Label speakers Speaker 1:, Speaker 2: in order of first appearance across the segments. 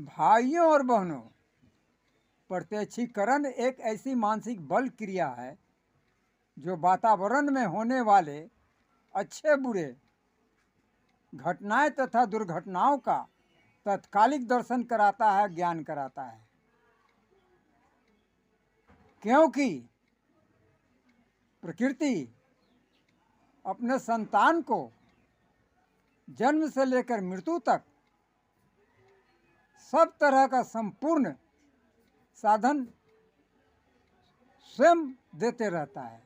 Speaker 1: भाइयों और बहनों, प्रत्यक्षीकरण एक ऐसी मानसिक बल क्रिया है जो वातावरण में होने वाले अच्छे बुरे घटनाएं तथा दुर्घटनाओं का तत्कालिक दर्शन कराता है, ज्ञान कराता है। क्योंकि प्रकृति अपने संतान को जन्म से लेकर मृत्यु तक सब तरह का संपूर्ण साधन स्वयं देते रहता है।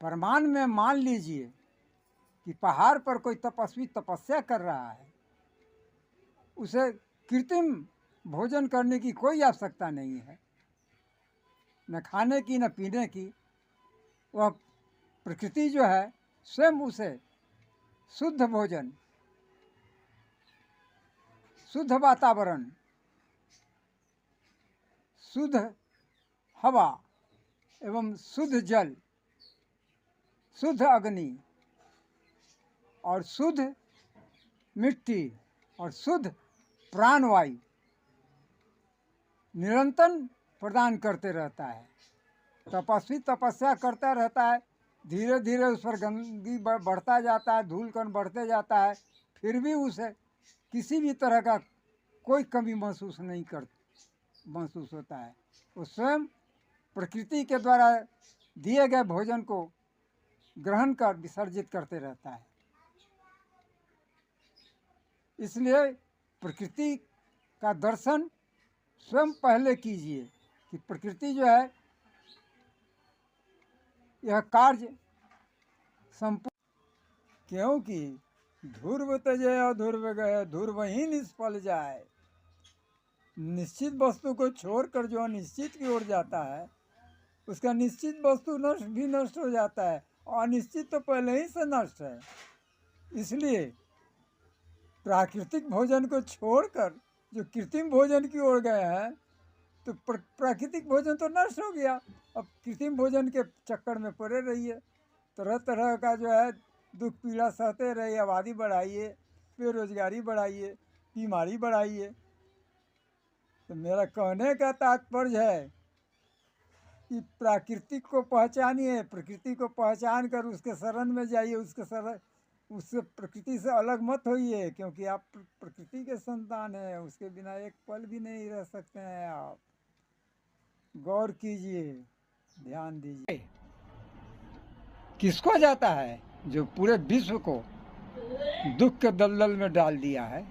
Speaker 1: प्रमाण में मान लीजिए कि पहाड़ पर कोई तपस्वी तपस्या कर रहा है, उसे कृत्रिम भोजन करने की कोई आवश्यकता नहीं है, न खाने की न पीने की। वह प्रकृति जो है स्वयं उसे शुद्ध भोजन, शुद्ध वातावरण, शुद्ध हवा एवं शुद्ध जल, शुद्ध अग्नि और शुद्ध मिट्टी और शुद्ध प्राणवायु निरंतर प्रदान करते रहता है। तपस्वी तपस्या करता रहता है, धीरे धीरे उस पर गंदगी बढ़ता जाता है, धूल कण बढ़ते जाता है, फिर भी उसे किसी भी तरह का कोई कमी महसूस होता है। वो स्वयं प्रकृति के द्वारा दिए गए भोजन को ग्रहण कर विसर्जित करते रहता है। इसलिए प्रकृति का दर्शन स्वयं पहले कीजिए कि प्रकृति जो है यह कार्य संपूर्ण। क्योंकि ध्रुव तजय अध्रुव गए, ध्रुव ही निष्फल जाए। निश्चित वस्तु को छोड़कर जो अनिश्चित की ओर जाता है, उसका निश्चित वस्तु भी नष्ट हो जाता है, और अनिश्चित तो पहले ही से नष्ट है। इसलिए प्राकृतिक भोजन को छोड़कर जो कृत्रिम भोजन की ओर गए हैं, तो प्राकृतिक भोजन तो नष्ट हो गया। अब कृत्रिम भोजन के चक्कर में पड़े रहिए, तरह तरह का जो है दुख पीड़ा सहते रहिए, आबादी बढ़ाइए, बेरोजगारी बढ़ाइए, बीमारी बढ़ाइए। तो मेरा कहने का तात्पर्य है कि प्राकृतिक को पहचानिए, प्रकृति को पहचान कर उसके शरण में जाइए, उससे प्रकृति से अलग मत होइए, क्योंकि आप प्रकृति के संतान हैं, उसके बिना एक पल भी नहीं रह सकते हैं। आप गौर कीजिए, ध्यान दीजिए। किसको जाता है? जो पूरे विश्व को दुख के दलदल में डाल दिया है।